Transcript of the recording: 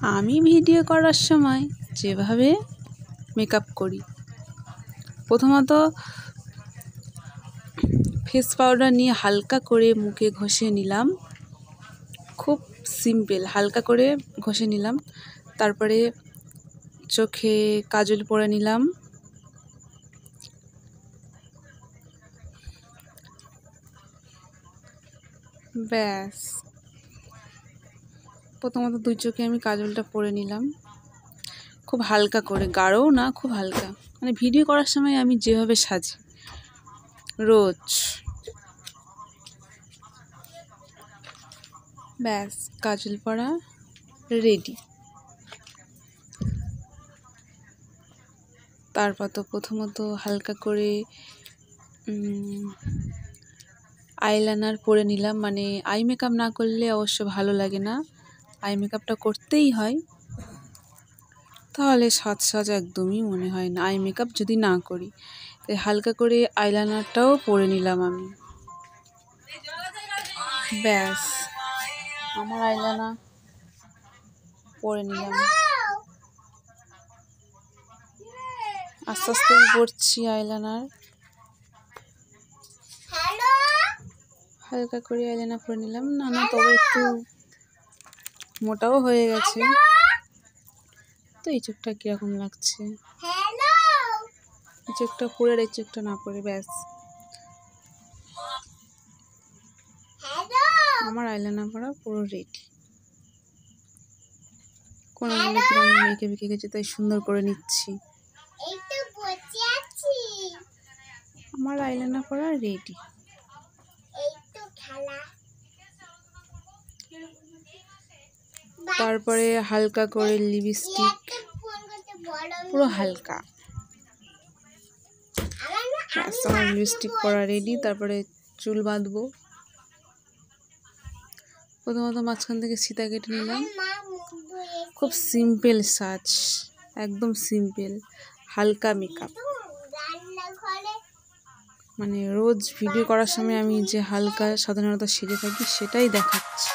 আমি ভিডিও করার সময় যেভাবে মেকআপ করি, প্রথমত ফেস পাউডার নিয়ে হালকা করে মুখে ঘষে নিলাম, খুব সিম্পল, হালকা করে ঘষে নিলাম। তারপরে চোখে কাজল পরে নিলাম, ব্যাস। প্রথমত দুই চোখে আমি কাজলটা পরে নিলাম, খুব হালকা করে, গাঢ়ও না, খুব হালকা, মানে ভিডিও করার সময় আমি যেভাবে সাজি রোজ। ব্যাস, কাজল পরা রেডি। তারপর তো প্রথমত হালকা করে আইলাইনার পরে নিলাম, মানে আই মেকআপ না করলে অবশ্য ভালো লাগে না, আই মেকআপটা করতেই হয়, তাহলে সাজ একদমই মনে হয় না আই মেকআপ যদি না করি। তাই হালকা করে আইলাইনারটাও পরে নিলাম আমি। ব্যাস, আমার আইলাইনার পরে নিলাম, আস্তে আস্তে পরছি আইলাইনার, হালকা করে আইলাইনার পরে নিলাম। না তবে একটু মোটাও হয়ে গেছে, তো এই চোখটা কীরকম লাগছে, এই চোখটা পরে আর এই চোখটা না পরে। ব্যাস, আমার আইলাইনার পরা পুরো রেডি। কোনো মেখে মেখে গেছে, তাই সুন্দর করে নিচ্ছি। আমার আইলাইনার পরা রেডি। তারপরে হালকা করে লিপস্টিক, পুরো হালকা। আমার লিপস্টিক পরা রেডি। তারপরে চুল বাঁধবো। প্রথমত মাঝখান থেকে সিতা কেটে নিলাম, খুব সিম্পল সাজ, একদম সিম্পল, হালকা মেকআপ। মানে রোজ ভিডিও করার সময় আমি যে হালকা সাধারণত সেরে থাকি সেটাই দেখাচ্ছি।